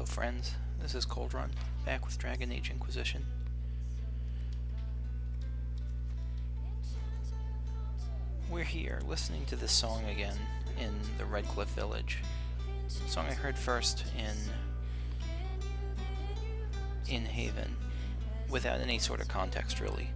Hello friends, this is Cold Run, back with Dragon Age Inquisition. We're here listening to this song again in the Redcliffe village. A song I heard first in Haven, without any sort of context really.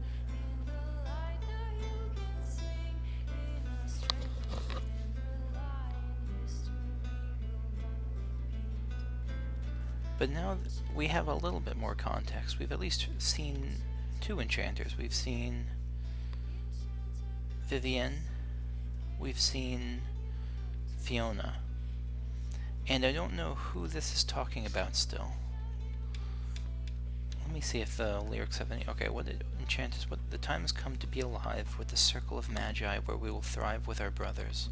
But now we have a little bit more context. We've at least seen two enchanters. We've seen Vivienne, we've seen Fiona, and I don't know who this is talking about still. Let me see if the lyrics have any. Okay, what did enchanters? What the time has come to be alive with the circle of magi, where we will thrive with our brothers.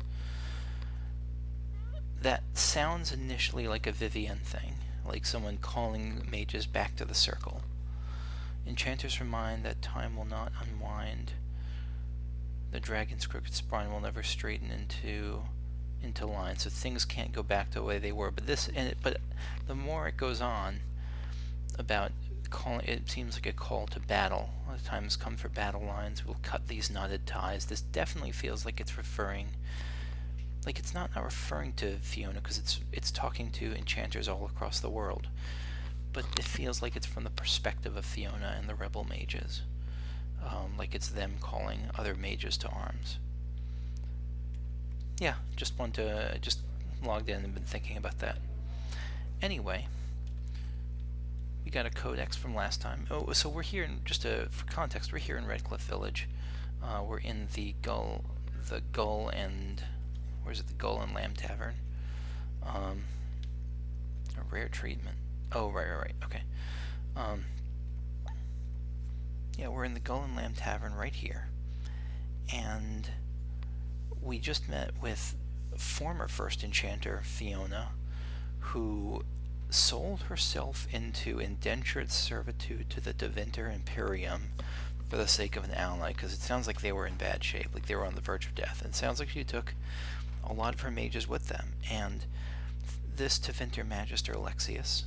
That sounds initially like a Vivienne thing, like someone calling mages back to the circle. Enchanters remind that time will not unwind. The dragon's crooked spine will never straighten into line, so things can't go back to the way they were. But the more it goes on about calling, it seems like a call to battle. The time has come for battle lines. We'll cut these knotted ties. This definitely feels like it's referring. Like it's not referring to Fiona, because it's talking to enchanters all across the world, but it feels like it's from the perspective of Fiona and the rebel mages, like it's them calling other mages to arms. Yeah, just logged in and been thinking about that. Anyway, we got a codex from last time. Oh, so we're here in for context. We're here in Redcliffe Village. We're in the Gull and. Where's it? The Gull and Lamb Tavern. A rare treatment. Oh, right. Okay. Yeah, we're in the Gull and Lamb Tavern right here. And we just met with former First Enchanter, Fiona, who sold herself into indentured servitude to the Deventer Imperium for the sake of an ally, because it sounds like they were in bad shape, like they were on the verge of death. And it sounds like she took a lot of her mages with them, and this Deventer Magister Alexius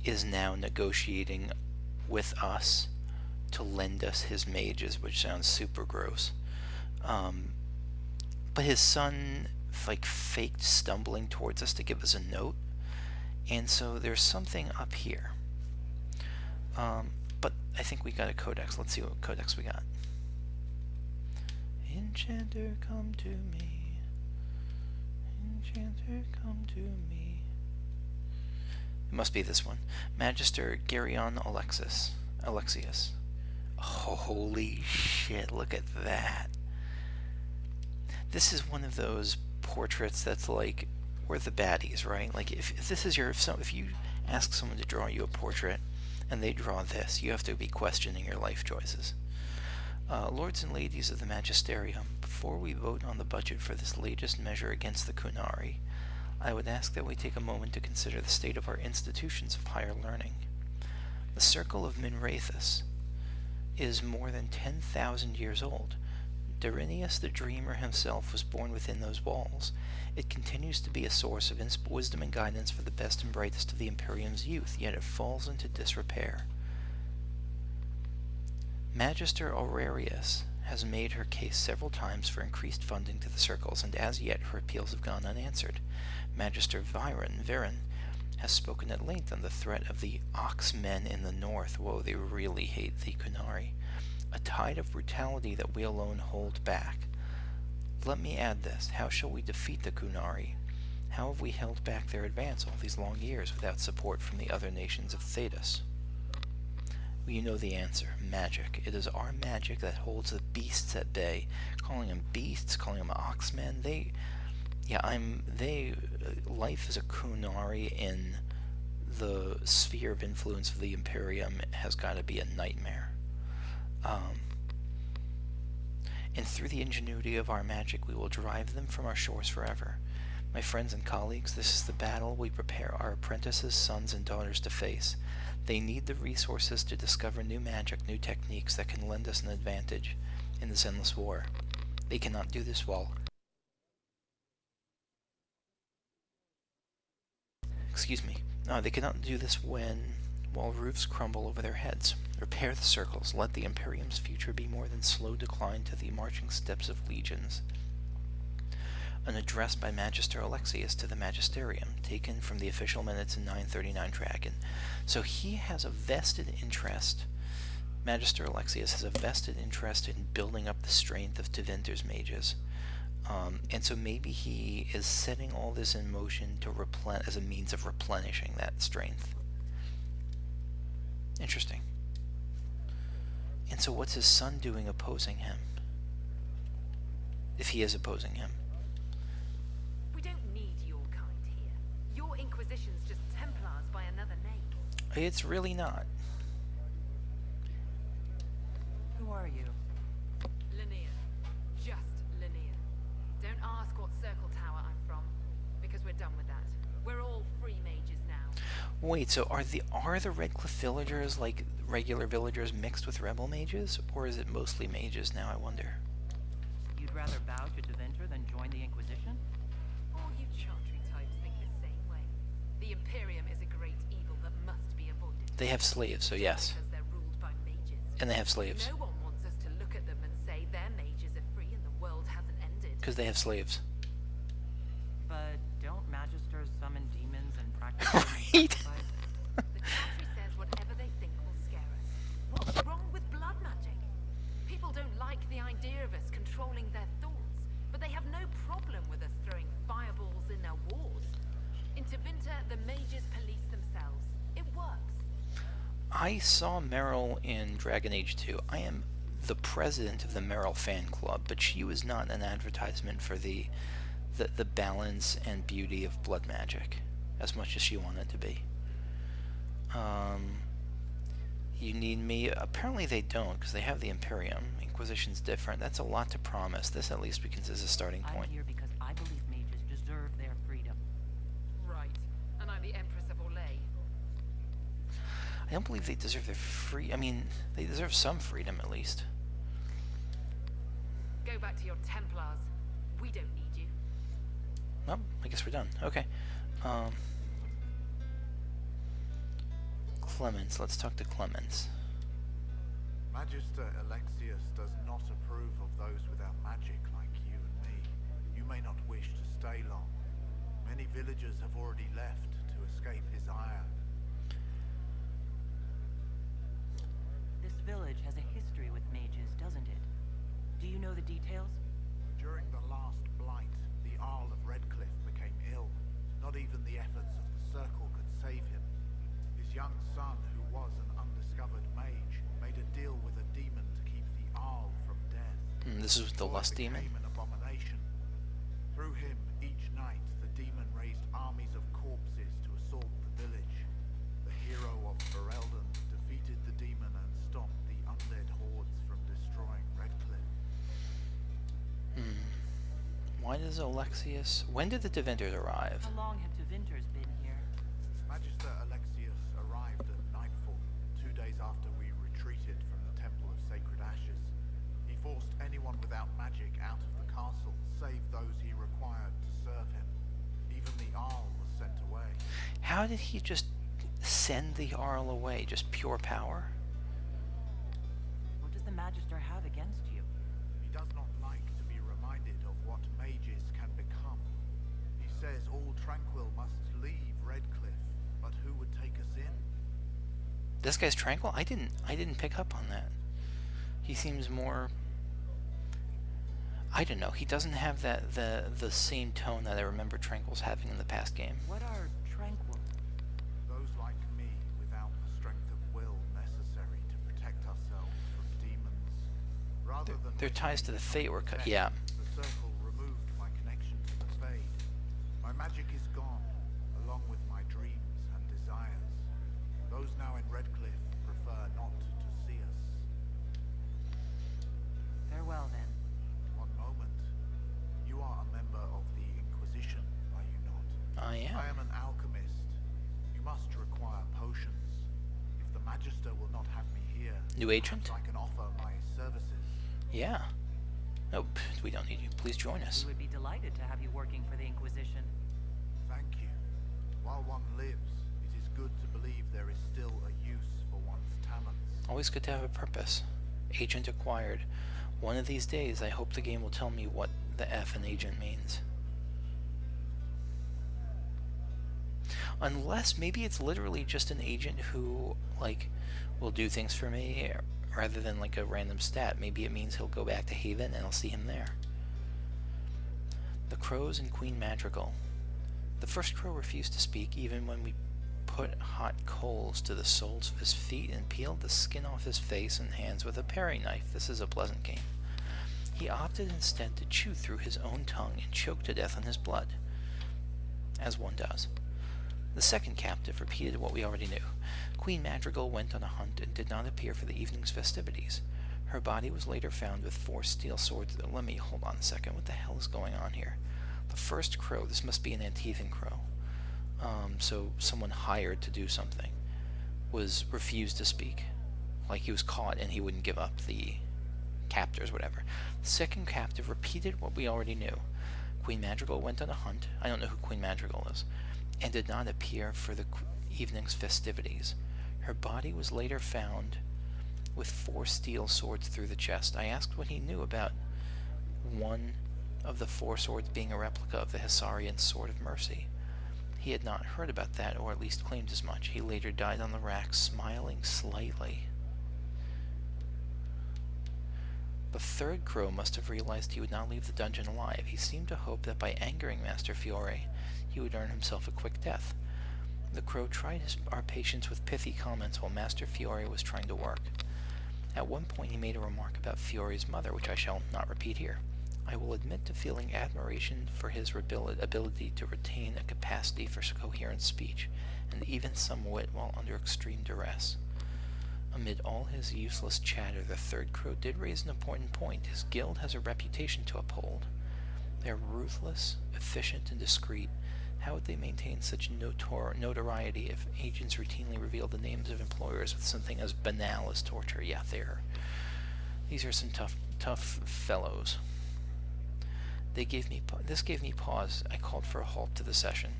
is now negotiating with us to lend us his mages, which sounds super gross. But his son faked stumbling towards us to give us a note, and so there's something up here. But I think we got a codex. Let's see what codex we got. Enchanter, come to me. Enchanter, come to me. It must be this one. Magister Alexius. Holy shit, look at that. This is one of those portraits that's like, we're the baddies, right? Like if this is if you ask someone to draw you a portrait and they draw this, you have to be questioning your life choices. Lords and ladies of the Magisterium, before we vote on the budget for this latest measure against the Kunari, I would ask that we take a moment to consider the state of our institutions of higher learning. The Circle of Minrathus is more than 10,000 years old. Dorian the Dreamer himself was born within those walls. It continues to be a source of wisdom and guidance for the best and brightest of the Imperium's youth, yet it falls into disrepair. Magister Aurelius has made her case several times for increased funding to the circles, and as yet her appeals have gone unanswered. Magister Viren has spoken at length on the threat of the Oxmen in the north. Whoa, they really hate the Kunari. A tide of brutality that we alone hold back. Let me add this. How shall we defeat the Kunari? How have we held back their advance all these long years without support from the other nations of Thedas? Well, you know the answer. Magic. It is our magic that holds the beasts at bay. Calling them beasts, calling them oxmen. Life as a Kunari in the sphere of influence of the Imperium has got to be a nightmare. And through the ingenuity of our magic, we will drive them from our shores forever. My friends and colleagues, this is the battle we prepare our apprentices, sons, and daughters to face. They need the resources to discover new magic, new techniques that can lend us an advantage in this endless war. They cannot do this while Excuse me. They cannot do this while roofs crumble over their heads. Repair the circles. Let the Imperium's future be more than slow decline to the marching steps of legions. An address by Magister Alexius to the Magisterium, taken from the official minutes in 939 Dragon. So he has a vested interest, Magister Alexius has a vested interest in building up the strength of Tevinter's mages. And so maybe he is setting all this in motion to as a means of replenishing that strength. Interesting. And so what's his son doing opposing him? If he is opposing him. We don't need your kind here. Your Inquisition's just Templars by another name. It's really not. Who are you? Linnea. Just Linnea. Don't ask what Circle Tower I'm from, because we're done with that. We're all free mages now. Wait, so are the Redcliffe villagers like regular villagers mixed with rebel mages, or is it mostly mages now, I wonder? You'd rather bow to Tevinter than join the Inquisition? All you Chantry types think the same way. The Imperium is a great evil that must be avoided. They have slaves, so yes. Because they're ruled by mages. And they have slaves. No one wants us to look at them and say their mages are free and the world hasn't ended. Because they have slaves. But don't Magisters summon demons and practice Right. sacrifice? The Chantry says whatever they think will scare us. What's wrong with blood magic? People don't like the idea of us controlling their thoughts, but they have no problem with us throwing fireballs in their wars. In Tevinter, the mages police themselves. It works. I saw Meryl in Dragon Age 2. I am the president of the Meryl fan club, but she was not an advertisement for the balance and beauty of blood magic, as much as she wanted to be. You need me? Apparently they don't, because they have the Imperium. Inquisition's different. That's a lot to promise. This at least begins as a starting point. I'm here because I believe mages deserve their freedom. Right. And I'm the Empress of Orlais. I don't believe they deserve their I mean, they deserve some freedom at least. Go back to your Templars. We don't need you. Well, I guess we're done. Okay. Clemens. Let's talk to Clemens. Magister Alexius does not approve of those without magic like you and me. You may not wish to stay long. Many villagers have already left to escape his ire. This village has a history with mages, doesn't it? Do you know the details? During the last blight, the Earl of Redcliffe became ill. Not even the efforts of the Circle could save him. His young son, who was an undiscovered mage, made a deal with a demon to keep the Earl from death. This is the Lust Demon? Became an abomination. Through him, each night, the demon raised armies of corpses to assault the village. The hero of Ferelden defeated the demon and stopped the undead hordes from destroying Redcliffe. Why does Alexius... When did the Tevinters arrive? How long have Tevinters been here? Magister Alexius arrived at nightfall, 2 days after we retreated from the Temple of Sacred Ashes. He forced anyone without magic out of the castle, save those he required to serve him. Even the Arl was sent away. How did he just send the Arl away? Just pure power? What does the Magister have against you? He does not like to be reminded of what mages can become. He says all tranquil must leave Redcliffe, but who would take us in? This guy's tranquil? I didn't pick up on that. He seems more... I don't know. He doesn't have the same tone that I remember Tranquil's having in the past game. What are tranquil? Those like me without the strength of will necessary to protect ourselves from demons. Rather than Their ties to the Fate were cut. death, Yeah. the Circle removed my connection to the Fade. My magic is gone, along with my dreams and desires. Those now in Redcliffe prefer not to see us. Farewell, then. One moment. You are a member of the Inquisition, are you not? I am. I am an alchemist. You must require potions. If the Magister will not have me here, New agent? perhaps I can offer my services. Yeah. Nope, we don't need you. Please join us. We would be delighted to have you working for the Inquisition. Thank you. While one lives, Always good to have a purpose. Agent acquired. One of these days, I hope the game will tell me what the F in agent means. Unless maybe it's literally just an agent who, like, will do things for me rather than like a random stat. Maybe it means he'll go back to Haven and I'll see him there. The crows and Queen Madrigal. The first crow refused to speak even when we put hot coals to the soles of his feet and peeled the skin off his face and hands with a paring knife. This is a pleasant game. He opted instead to chew through his own tongue and choke to death on his blood, as one does. The second captive repeated what we already knew. Queen Madrigal went on a hunt and did not appear for the evening's festivities. Her body was later found with 4 steel swords. Let me hold on a second. What the hell is going on here? The first crow, this must be an Antefan crow. So someone hired to do something was refused to speak. Like he was caught and he wouldn't give up the captors, whatever. The second captive repeated what we already knew. Queen Madrigal went on a hunt. I don't know who Queen Madrigal is. And did not appear for the evening's festivities. Her body was later found with 4 steel swords through the chest. I asked what he knew about one of the 4 swords being a replica of the Hessarian Sword of Mercy. He had not heard about that, or at least claimed as much. He later died on the rack, smiling slightly. The third crow must have realized he would not leave the dungeon alive. He seemed to hope that by angering Master Fiore, he would earn himself a quick death. The crow tried our patience with pithy comments while Master Fiore was trying to work. At one point he made a remark about Fiore's mother, which I shall not repeat here. I will admit to feeling admiration for his ability to retain a capacity for coherent speech, and even some wit while under extreme duress. Amid all his useless chatter, the third crow did raise an important point. His guild has a reputation to uphold. They are ruthless, efficient, and discreet. How would they maintain such notoriety if agents routinely reveal the names of employers with something as banal as torture? Yeah, these are some tough fellows. This gave me pause. I called for a halt to the session.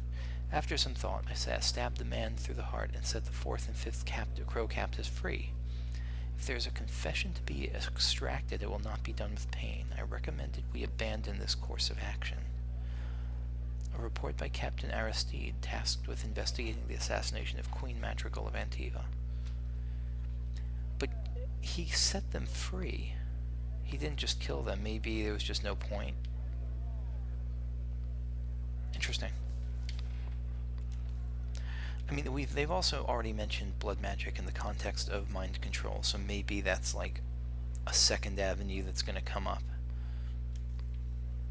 After some thought, I stabbed the man through the heart and set the 4th and 5th crow captives free. If there is a confession to be extracted, it will not be done with pain. I recommended we abandon this course of action. A report by Captain Aristide, tasked with investigating the assassination of Queen Madrigal of Antiva. But he set them free. He didn't just kill them. Maybe there was just no point. Interesting. I mean, they've also already mentioned blood magic in the context of mind control, so maybe that's like a second avenue that's going to come up.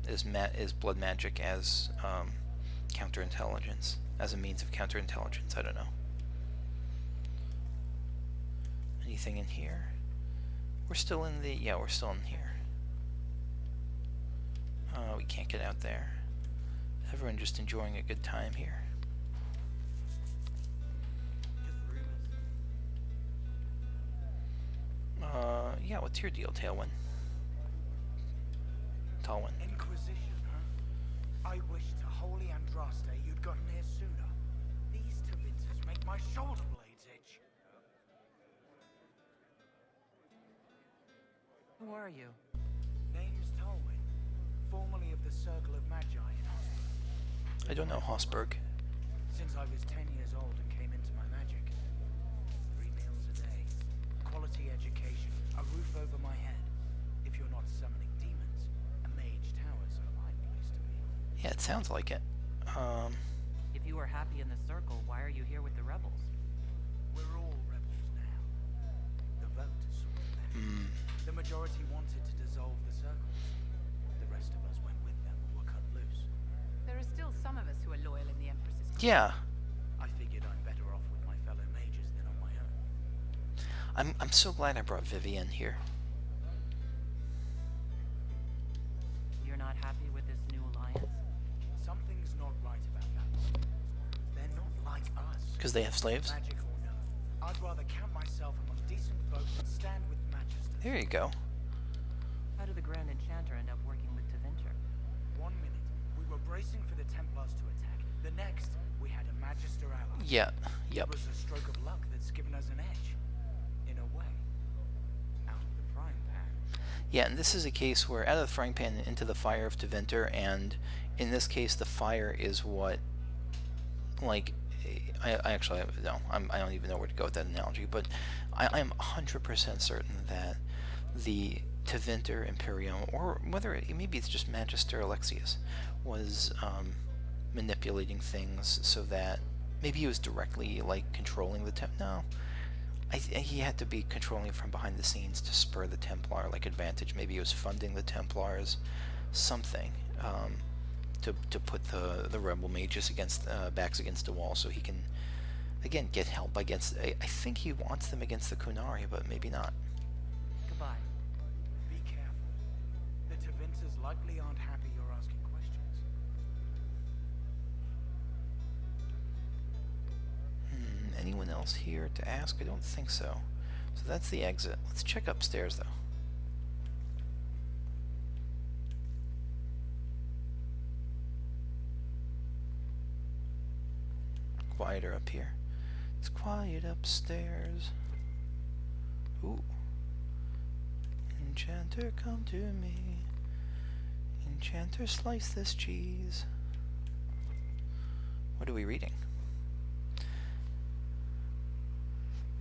Is blood magic as counterintelligence, as a means of counterintelligence? I don't know. Anything in here? We're still in the... yeah, we're still in here. We can't get out there. Everyone just enjoying a good time here. Yeah, what's your deal, Tailwind? Talwyn. Inquisition, huh? I wish to Holy Andraste you'd gotten here sooner. These Tavinters make my shoulder blades itch. Who are you? Name's Talwyn, formerly of the Circle of Magi in Osborne. I don't know Hosberg. Since I was 10 years old and came into my magic. 3 meals a day, quality education, a roof over my head. If you're not summoning demons, a mage tower's a fine place to be. Yeah, it sounds like it. If you are happy in the circle, why are you here with the rebels? We're all rebels now. The vote is sort of there. The majority wanted to dissolve the circles. The rest of us went with them or were cut loose. There are still some of us who are loyal in the Empress's cause. Yeah. I figured I'm better off with my fellow mages than on my own. I'm so glad I brought Vivian here. You're not happy with this new alliance? Something's not right about that. They're not like us. Because they have slaves? Magic or no. I'd rather count myself among decent folk than stand with Magister. There you go. How did the Grand Enchanter end up working with Tevinter? 1 minute, we were bracing for the Templars to attack. The next, we had a Magister ally. Yeah. Yep. It was a stroke of luck that's given us an edge. In a way. Yeah, and this is a case where out of the frying pan into the fire of Tevinter, and in this case, the fire is what, like, I actually no, I don't even know where to go with that analogy, but I am 100% certain that the Tevinter Imperium, or whether maybe it's just Magister Alexius, was manipulating things so that maybe he was directly like controlling the no. He had to be controlling it from behind the scenes to spur the Templar like advantage. Maybe he was funding the Templars, something, to put the rebel mages against backs against the wall, so he can again get help against. I think he wants them against the Kunari, but maybe not. Goodbye. Be careful. The Tevinters likely aren't happy you're asking questions. Anyone else here to ask? I don't think so. So that's the exit. Let's check upstairs, though. Quieter up here. It's quiet upstairs. Ooh. Enchanter, come to me. Enchanter, slice this cheese. What are we reading?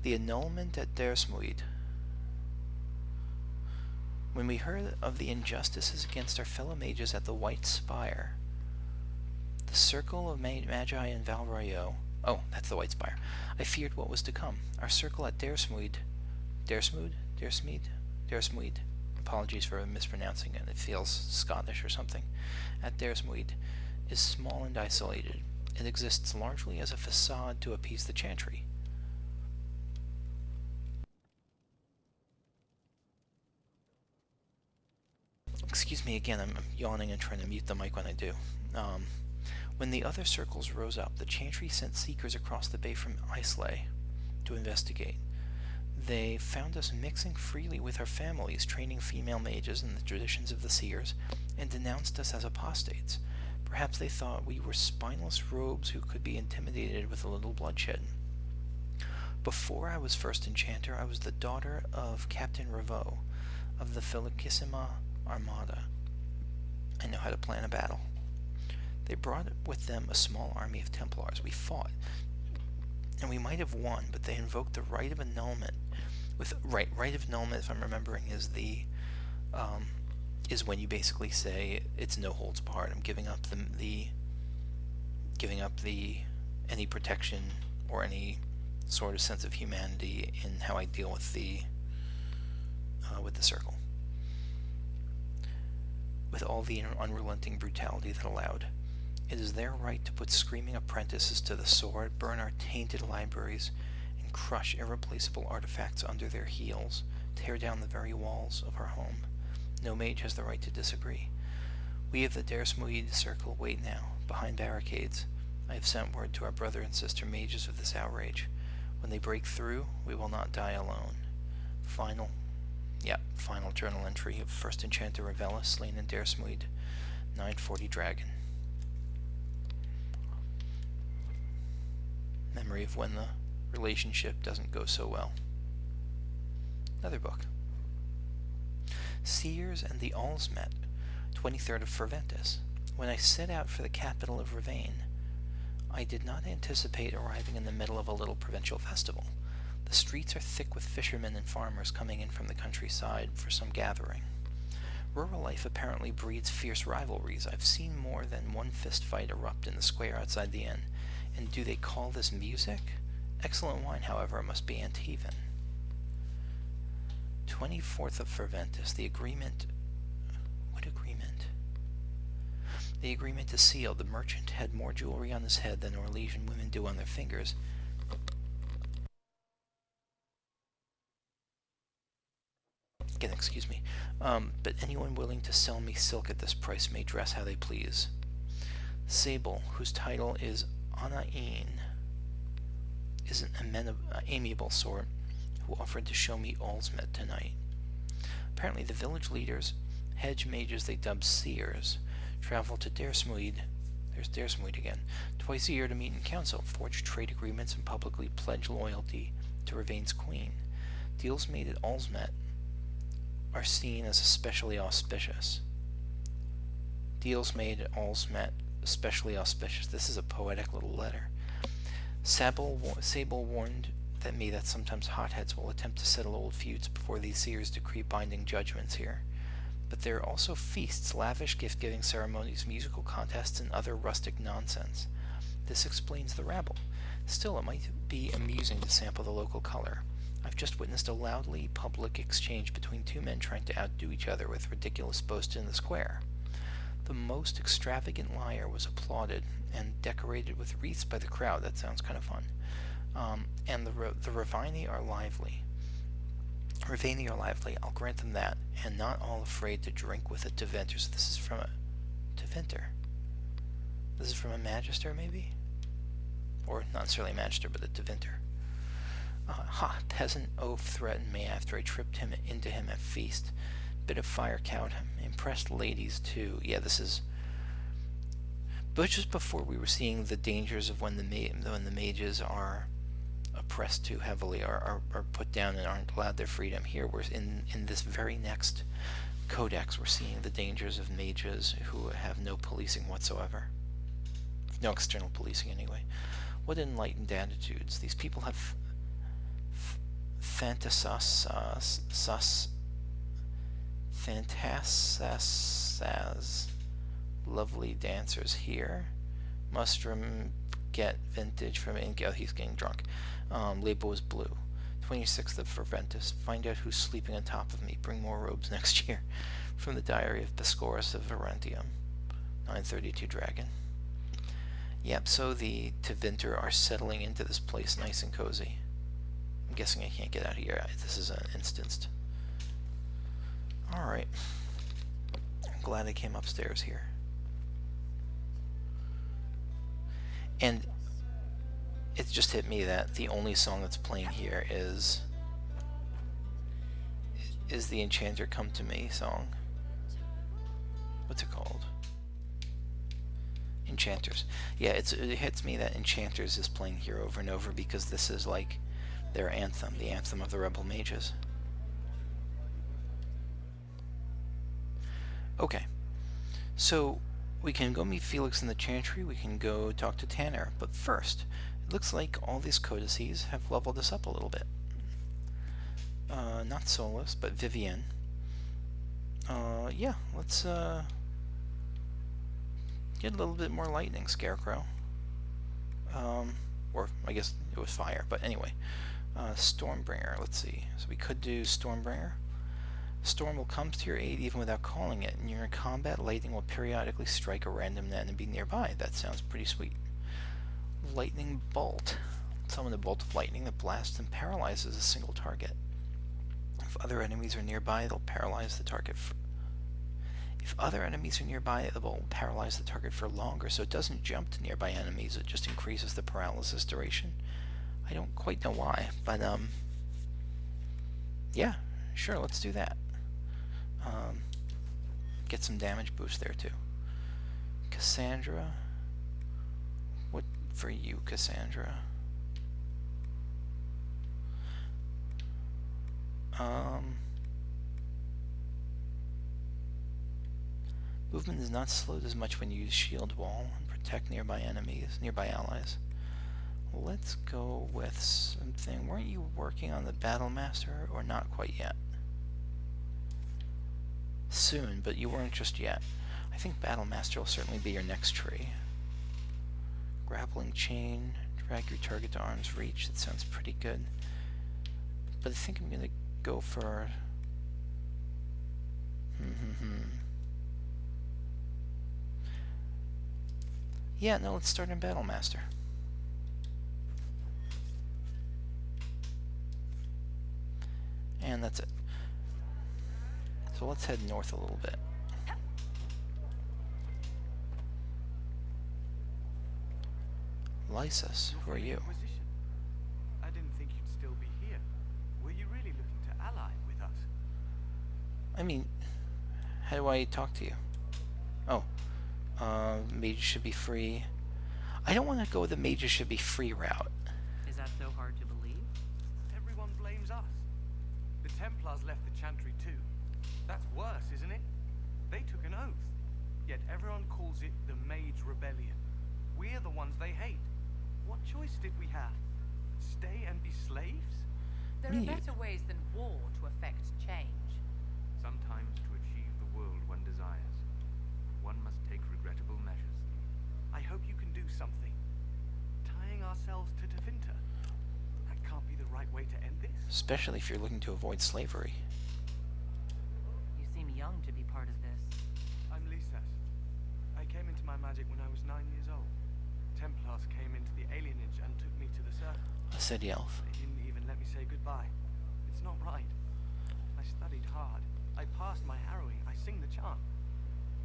The annulment at Dersmuid. When we heard of the injustices against our fellow mages at the White Spire, the circle of Magi and Valroyo. Oh, that's the White Spire. I feared what was to come. Our circle at Dersmuid. Dersmuid. Apologies for mispronouncing it. It feels Scottish or something. At Dersmuid is small and isolated. It exists largely as a facade to appease the Chantry. Excuse me again, I'm yawning and trying to mute the mic when I do. When the other circles rose up, the Chantry sent seekers across the bay from Islay to investigate. They found us mixing freely with our families, training female mages in the traditions of the seers, and denounced us as apostates. Perhaps they thought we were spineless rogues who could be intimidated with a little bloodshed. Before I was first enchanter, I was the daughter of Captain Ravoux of the Felicissima Armada. I know how to plan a battle. They brought with them a small army of Templars. We fought, and we might have won, but they invoked the right of annulment. Right of annulment, if I'm remembering, is is when you basically say it's no holds barred. I'm giving up any protection or any sort of sense of humanity in how I deal with the circle, with all the unrelenting brutality that allowed. It is their right to put screaming apprentices to the sword, burn our tainted libraries, and crush irreplaceable artifacts under their heels, tear down the very walls of our home. No mage has the right to disagree. We of the Dersmuid Circle wait now, behind barricades. I have sent word to our brother and sister mages of this outrage. When they break through, we will not die alone. Final journal entry of First Enchanter Revella, slain in Dersmuid, 940 Dragon. Memory of when the relationship doesn't go so well. Another book. Seers and the Alls met, 23rd of Ferventus. When I set out for the capital of Ravane, I did not anticipate arriving in the middle of a little provincial festival. The streets are thick with fishermen and farmers coming in from the countryside for some gathering. Rural life apparently breeds fierce rivalries. I've seen more than one fist fight erupt in the square outside the inn. And do they call this music? Excellent wine, however, must be Antivan. 24th of Ferventus, the agreement... What agreement? The agreement is sealed. The merchant had more jewelry on his head than Orlesian women do on their fingers. Again, excuse me. But anyone willing to sell me silk at this price may dress how they please. Sable, whose title is Anain, is an amiable sort who offered to show me Alsmet tonight. Apparently the village leaders, hedge mages they dubbed seers, travel to Dersmuid, there's Dersmuid again, twice a year to meet in council, forge trade agreements, and publicly pledge loyalty to Ravane's queen. Deals made at Alsmet are seen as especially auspicious. Deals made, all's met, especially auspicious. This is a poetic little letter. Sable warned me that sometimes hotheads will attempt to settle old feuds before these seers decree binding judgments here. But there are also feasts, lavish gift-giving ceremonies, musical contests, and other rustic nonsense. This explains the rabble. Still, it might be amusing to sample the local color. I've just witnessed a loudly public exchange between two men trying to outdo each other with ridiculous boasts in the square. The most extravagant liar was applauded and decorated with wreaths by the crowd. That sounds kind of fun. And the Ravini are lively. I'll grant them that, and not all afraid to drink with a Deventer. So this is from a Deventer. This is from a Magister, maybe? Or not necessarily a Magister, but a Deventer. Peasant oaf threatened me after I tripped him into him at feast. Bit of fire cowed him. Impressed ladies, too. Yeah, this is... But just before we were seeing the dangers of when the mages are oppressed too heavily, are put down and aren't allowed their freedom. Here, we're in this very next codex, we're seeing the dangers of mages who have no policing whatsoever. No external policing, anyway. What enlightened attitudes. These people have fantasas lovely dancers here. Must get vintage from Inca. Oh, he's getting drunk. Label is blue. 26th of Ferventus. Find out who's sleeping on top of me. Bring more robes next year. From the diary of Biscorus of Arentium. 932 Dragon. Yep, so the Tevinter are settling into this place nice and cozy. I'm guessing I can't get out of here. This is instanced. Alright. I'm glad I came upstairs here. And it just hit me that the only song that's playing here is the Enchanter Come to Me song. What's it called? Enchanters. Yeah, it hits me that Enchanters is playing here over and over because this is like their anthem, the anthem of the Rebel Mages. Okay, so we can go meet Felix in the Chantry, we can go talk to Tanner, but first, it looks like all these codices have leveled us up a little bit. Not Solus, but Vivienne. Yeah, let's get a little bit more lightning, Scarecrow. Or I guess it was fire, but anyway. Stormbringer, let's see. So we could do Stormbringer. Storm will come to your aid even without calling it, and you're in combat, lightning will periodically strike a random enemy nearby. That sounds pretty sweet. Lightning Bolt. Summon a bolt of lightning that blasts and paralyzes a single target. If other enemies are nearby, they'll paralyze the target If other enemies are nearby, the bolt will paralyze the target for longer, so it doesn't jump to nearby enemies, it just increases the paralysis duration. I don't quite know why, but yeah, sure, let's do that. Get some damage boost there too. Cassandra. What for you, Cassandra? Movement is not slowed as much when you use Shield Wall and protect nearby allies. Let's go with something. Weren't you working on the Battle Master, or not quite yet? Soon, but you weren't just yet. I think Battle Master will certainly be your next tree. Grappling Chain, drag your target to arm's reach. That sounds pretty good. But I think I'm gonna go for... Yeah, no, let's start in Battle Master. And that's it. So let's head north a little bit. Lysis, who are you? Inquisition. I didn't think you'd still be here. Were you really looking to ally with us? I mean, how do I talk to you? Oh, mages should be free. I don't want to go the mages should be free route. Is that so hard to believe? Everyone blames us. The Templars left the Chantry too. That's worse, isn't it? They took an oath, yet everyone calls it the Mage Rebellion. We're the ones they hate. What choice did we have? Stay and be slaves? There are better ways than war to effect change. Sometimes to achieve the world one desires, one must take regrettable measures. I hope you can do something. Tying ourselves to Tevinter. That can't be the right way to end this. Especially if you're looking to avoid slavery. You seem young to be part of this. I'm Lisas. I came into my magic when I was 9 years old. Templars came into the alienage and took me to the circle. A city elf. They didn't even let me say goodbye. It's not right. I studied hard. I passed my harrowing. I sing the chant.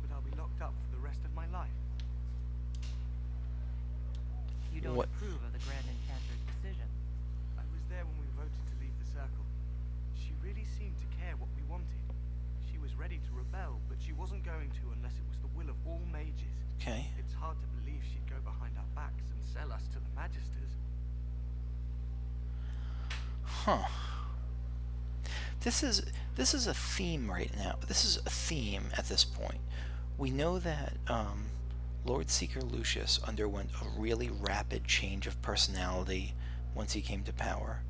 But I'll be locked up for the rest of my life. You don't What? approve of the Grand Enchanter's decision. I was there when we voted to leave the circle. She really seemed to care what we wanted. She was ready to rebel, but she wasn't going to unless it was the will of all mages. Okay. It's hard to believe she'd go behind our backs and sell us to the Magisters. Huh. This is a theme right now. This is a theme at this point. We know that Lord Seeker Lucius underwent a really rapid change of personality once he came to power.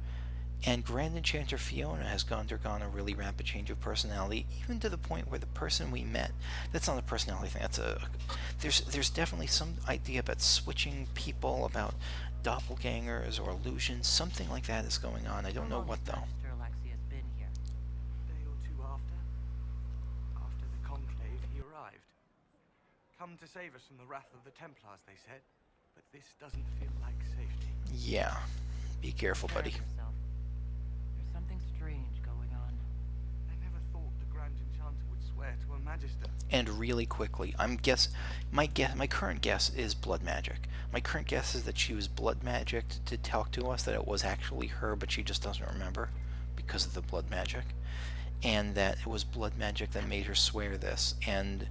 And Grand Enchanter Fiona has undergone a really rapid change of personality, even to the point where the person we met, that's not a personality thing, there's definitely some idea about switching people, about doppelgangers or illusions, something like that is going on. I don't know what though. Magister Alexius been here. A day or two after the conclave, he arrived. Come to save us from the wrath of the Templars, they said. But this doesn't feel like safety. Yeah. Be careful, buddy. Prepare yourself. There's something strange going on. I never thought the Grand Enchanter would swear to a Magister. And really quickly, my current guess is blood magic. My current guess is that she was blood magicked to talk to us, that it was actually her, but she just doesn't remember because of the blood magic, and that it was blood magic that made her swear this. And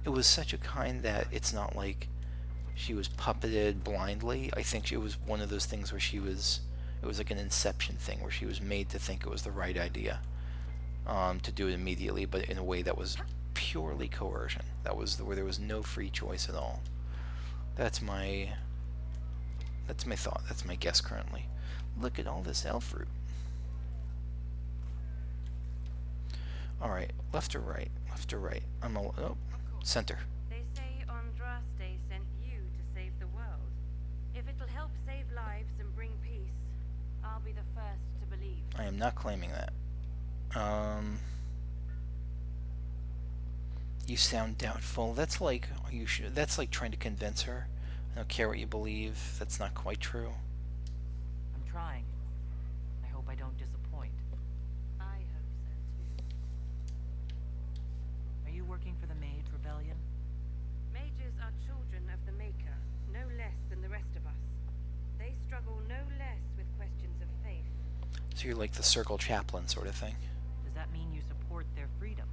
it was such a kind that it's not like she was puppeted blindly. I think it was one of those things where it was like an inception thing, where she was made to think it was the right idea to do it immediately, but in a way that was purely coercion. That was where there was no free choice at all. That's my thought. That's my guess currently. Look at all this elf fruit. Alright, left or right? Left or right? Center. They say Andraste sent you to save the world. If it'll help save lives and bring peace, I'll be the first to believe. I am not claiming that. You sound doubtful. That's like, that's like trying to convince her. I don't care what you believe. That's not quite true. I'm trying. I hope I don't disappoint. I hope so too. Are you working for the Mage Rebellion? Mages are children of the Maker, no less than the rest of us. They struggle no less with questions of faith. So you're like the circle chaplain sort of thing. Does that mean you support their freedom?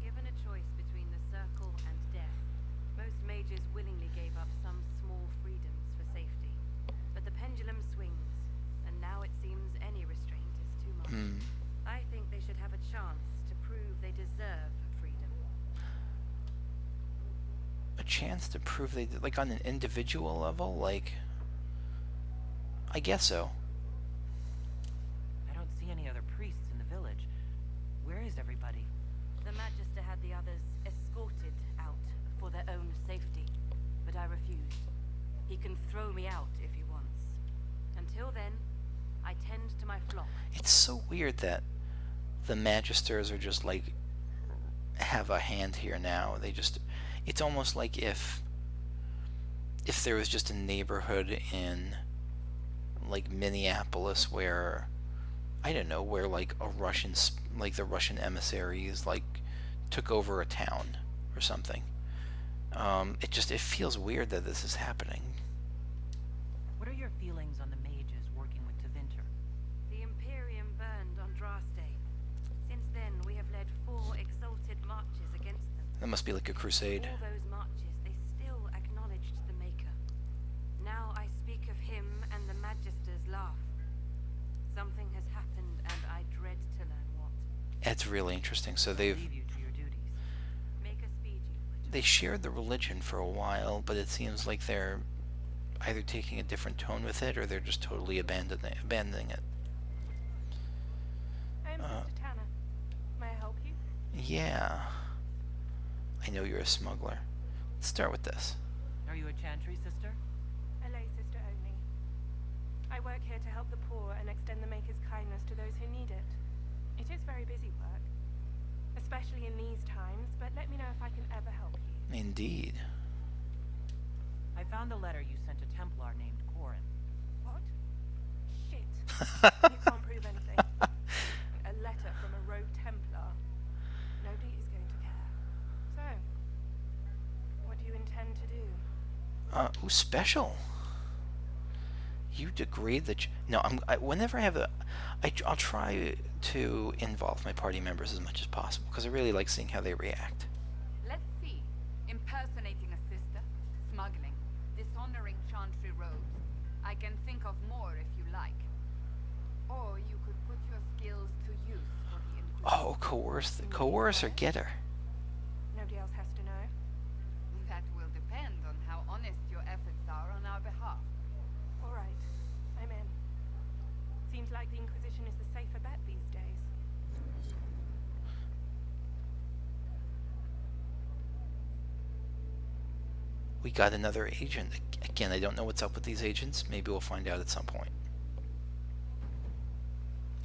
Given a choice between the circle and death, most mages willingly gave up some small freedoms for safety. But the pendulum swings, and now it seems any restraint is too much. I think they should have a chance to prove they deserve freedom. A chance to prove they did, like on an individual level, like, I guess so. I don't see any other priests in the village. Where is everybody? The Magister had the others escorted out for their own safety, but I refused. He can throw me out if he wants. Until then, I tend to my flock. It's so weird that the Magisters are just like, have a hand here now. It's almost like if there was just a neighborhood in like Minneapolis where, I don't know, where like the Russian emissaries like took over a town or something. It feels weird that this is happening. What are your feelings on the mages working with Tevinter? The Imperium burned Andraste. Since then, we have led 4 exalted marches against them. That must be like a crusade. All those marches, they still acknowledged the Maker. Now I speak of him and the Magisters laugh. Something has happened, and I dread to learn what. That's really interesting. So I they've believe you, they shared the religion for a while, but it seems like they're either taking a different tone with it or they're just totally abandoning it. I'm Sister Tanner. May I help you? Yeah. I know you're a smuggler. Let's start with this. Are you a chantry sister? A lay sister only. I work here to help the poor and extend the Maker's kindness to those who need it. It is very busy work, especially in these times, but let me know if I can ever help you. Indeed. I found the letter you sent a Templar named Corin. What? Shit. You can't prove anything. A letter from a rogue Templar. Nobody is going to care. So, what do you intend to do? Ooh, special. You degrade the... No, whenever I have I'll try to involve my party members as much as possible, because I really like seeing how they react. Let's see. Impersonating a sister, smuggling, dishonoring chantry robes. I can think of more if you like. Or you could put your skills to use for the Inquisition. Oh, coerce or get her. Nobody else has to know. That will depend on how honest your efforts are on our behalf. All right. I'm in. Seems like the Inquisition is the safer bet these days. We got another agent. Again, I don't know what's up with these agents. Maybe we'll find out at some point.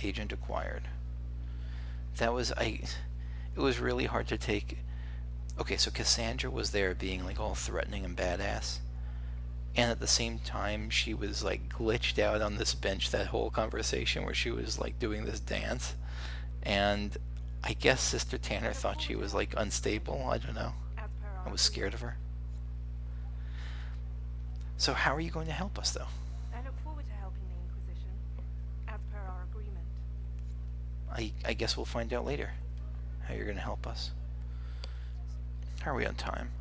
Agent acquired. That was... It was really hard to take... Okay, so Cassandra was there being like all threatening and badass. And at the same time, she was like glitched out on this bench that whole conversation where she was like doing this dance. And I guess Sister Tanner thought she was like unstable. I don't know. I was scared of her. So how are you going to help us, though? I look forward to helping the Inquisition, as per our agreement. I guess we'll find out later how you're going to help us. How are we on time?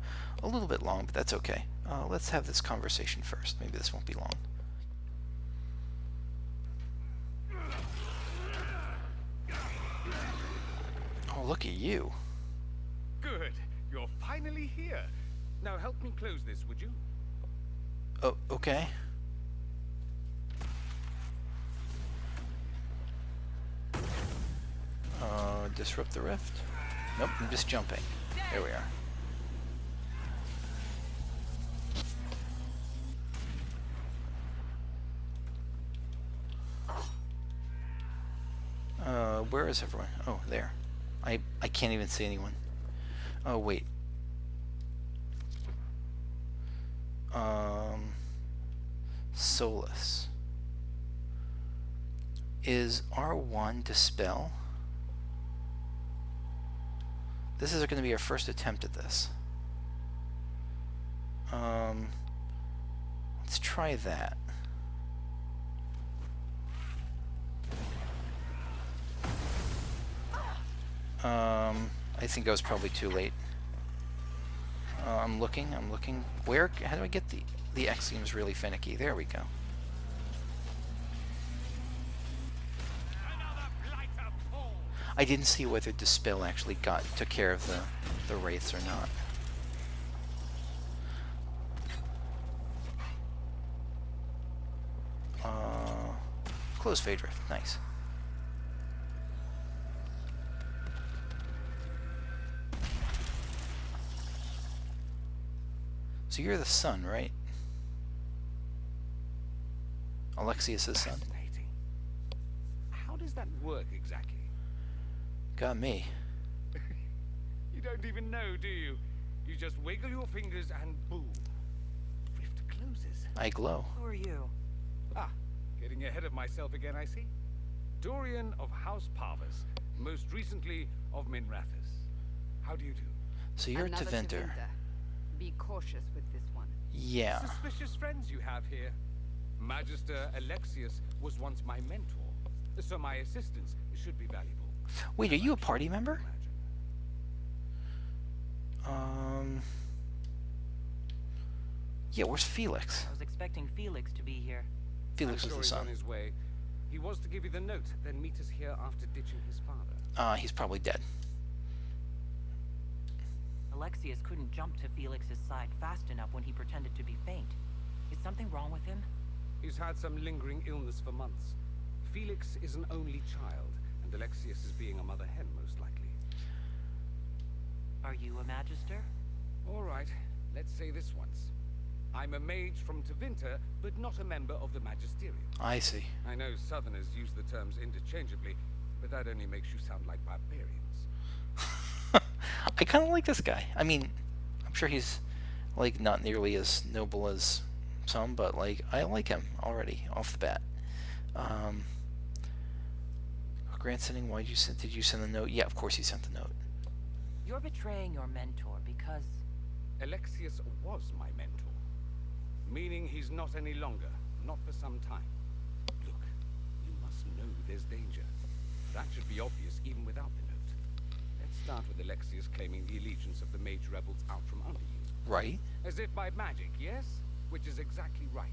A little bit long, but that's okay. Let's have this conversation first. Maybe this won't be long. Oh, look at you. Good. You're finally here. Now help me close this, would you? Oh, okay. Disrupt the rift? Nope, I'm just jumping. There we are. Where is everyone? Oh, there. I can't even see anyone. Oh, wait. Solus. Is R1 Dispel? This is going to be our first attempt at this. Let's try that. I think I was probably too late. I'm looking. Where? How do I get the X seems really finicky. There we go. I didn't see whether Dispel actually took care of the wraiths or not. Close Phase Drift. Nice. So you're the son, right? Alexius' son. Fascinating. How does that work exactly? Got me. You don't even know, do you? You just wiggle your fingers and boom. Rift closes. I glow. Who are you? Ah, getting ahead of myself again, I see. Dorian of House Parvus, most recently of Minrathus. How do you do? So you're Another a Teventer. Be cautious with this one. Yeah. Suspicious friends you have here. Magister Alexius was once my mentor, so my assistance should be valuable. Wait, are you a party member? Yeah, where's Felix? I was expecting Felix to be here. Felix I'm was sure the he's son. on his way. He was to give you the note, then meet us here after ditching his father. He's probably dead. Alexius couldn't jump to Felix's side fast enough when he pretended to be faint. Is something wrong with him? He's had some lingering illness for months. Felix is an only child, and Alexius is being a mother hen, most likely. Are you a Magister? All right, let's say this once. I'm a mage from Tevinter, but not a member of the Magisterium. I see. I know Southerners use the terms interchangeably, but that only makes you sound like barbarians. I kind of like this guy. I mean, I'm sure he's, like, not nearly as noble as some, but, like, I like him already, off the bat. Grandsending, did you send the note? Yeah, of course he sent the note. You're betraying your mentor because... Alexius was my mentor, meaning he's not any longer, not for some time. Look, you must know there's danger. That should be obvious even without the note. Let's start with Alexius claiming the allegiance of the mage rebels out from under you. Right. As if by magic, yes? Which is exactly right.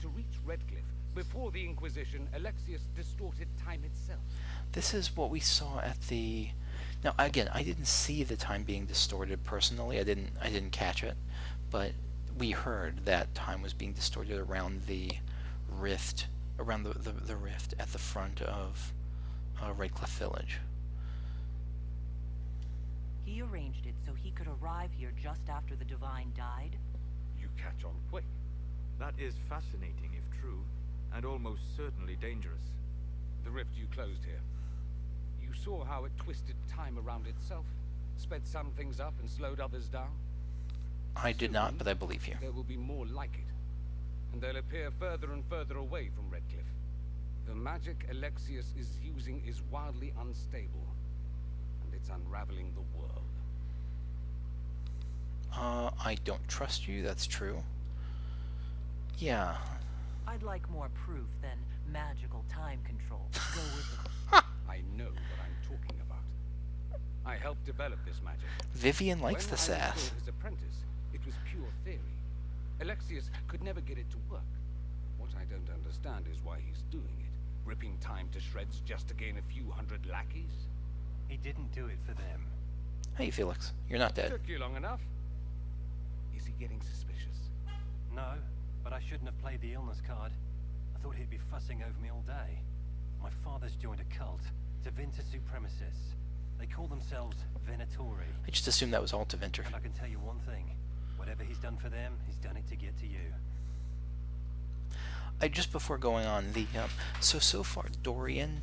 To reach Redcliffe, before the Inquisition, Alexius distorted time itself. This is what we saw at the... Now, again, I didn't see the time being distorted personally. I didn't catch it, but we heard that time was being distorted around the rift, around the rift at the front of Redcliffe Village. He arranged it so he could arrive here just after the Divine died? You catch on quick. That is fascinating if true, and almost certainly dangerous. The rift you closed here. You saw how it twisted time around itself, sped some things up and slowed others down? I did not, but I believe you. There will be more like it, and they'll appear further and further away from Redcliffe. The magic Alexius is using is wildly unstable, and it's unraveling the world. I don't trust you, that's true. Yeah. I'd like more proof than magical time control. Go with it. I know what I'm talking about. I helped develop this magic. Vivian likes the When I sass. installed his apprentice, it was pure theory. Alexius could never get it to work. What I don't understand is why he's doing it, ripping time to shreds just to gain a few hundred lackeys. He didn't do it for them. Hey, Felix, you're not dead. Took you long enough. Is he getting suspicious? No, but I shouldn't have played the illness card. I thought he'd be fussing over me all day. My father's joined a cult, Tevinter Supremacists. They call themselves Venatori. I just assumed that was all Tevinter. And I can tell you one thing. Whatever he's done for them, he's done it to get to you. Just before going on, so far Dorian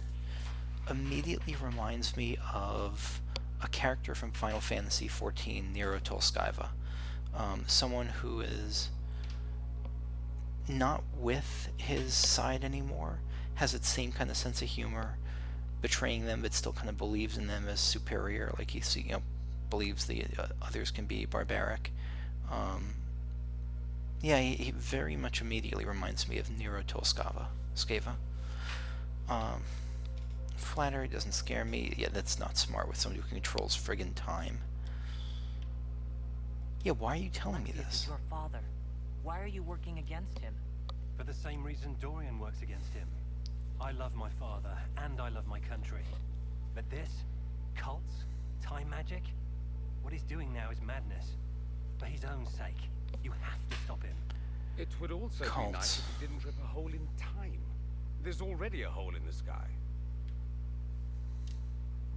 immediately reminds me of a character from Final Fantasy XIV, Nero Tolskaiva. Someone who is not with his side anymore, has its same kind of sense of humor, betraying them but still kind of believes in them as superior, like he believes the others can be barbaric. Yeah, he very much immediately reminds me of Nero Tolskaiva. Flattery doesn't scare me. Yeah, that's not smart with somebody who controls friggin' time. Yeah, why are you telling me Alexius this? is your father. Why are you working against him? For the same reason Dorian works against him. I love my father, and I love my country. But this? Cults? Time magic? What he's doing now is madness. For his own sake. You have to stop him. It would also be nice if he didn't rip a hole in time. There's already a hole in the sky.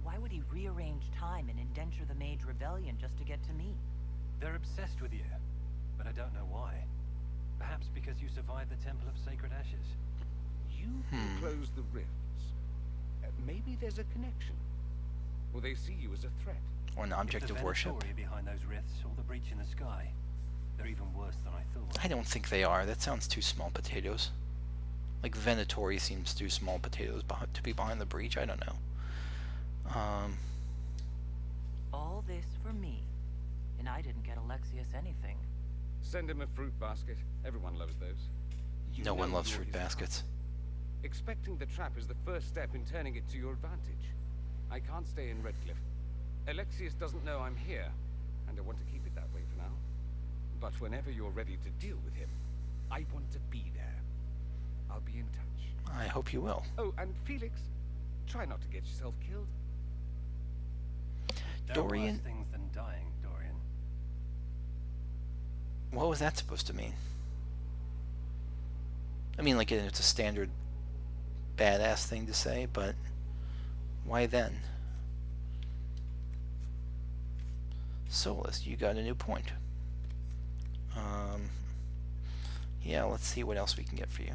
Why would he rearrange time and indenture the Mage Rebellion just to get to me? They're obsessed with you, but I don't know why. Perhaps because you survived the Temple of Sacred Ashes. You can close the rifts. Maybe there's a connection. Or they see you as a threat. Or an object of worship. If the Venatori behind those rifts or the breach in the sky, they're even worse than I thought. I don't think they are. That sounds too small potatoes. Like Venatori seems too small potatoes to be behind the breach. I don't know. All this for me. And I didn't get Alexius anything. Send him a fruit basket. Everyone loves those. You No one know loves you're fruit his baskets. son. Expecting the trap is the first step in turning it to your advantage. I can't stay in Redcliffe. Alexius doesn't know I'm here, and I want to keep it that way for now. But whenever you're ready to deal with him, I want to be there. I'll be in touch. I hope you will. Oh, and Felix, try not to get yourself killed. There are Dorian... worse things than dying, Dorian. What was that supposed to mean? I mean, like, it's a standard badass thing to say, but why then? Solus, you got a new point. Yeah, let's see what else we can get for you.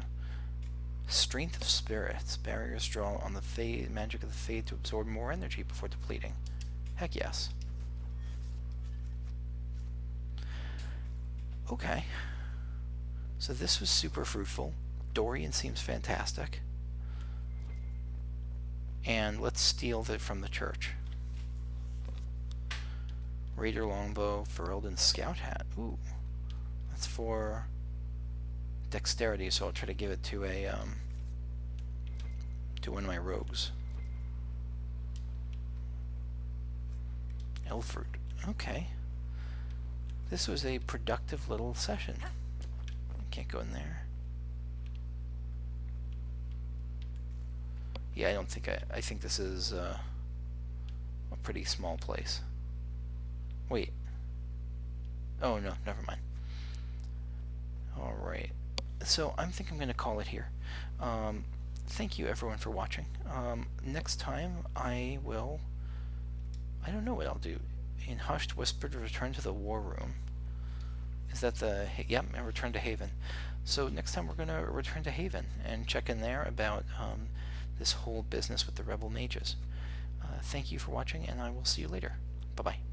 Strength of spirits. Barriers draw on the magic of the fade to absorb more energy before depleting. Heck yes. Okay. So this was super fruitful. Dorian seems fantastic. And let's steal that from the church. Raider longbow, Ferelden scout hat. Ooh. That's for dexterity, so I'll try to give it to a to one of my rogues. Elford. Okay. This was a productive little session. Can't go in there. Yeah, I don't think I think this is a pretty small place. Wait. Oh no, never mind. Alright. So I think I'm going to call it here. Thank you everyone for watching. Next time I don't know what I'll do. In Hushed Whispered, return to the war room. Is that the... Yep, and return to Haven. So next time we're going to return to Haven and check in there about this whole business with the rebel mages. Thank you for watching, and I will see you later. Bye-bye.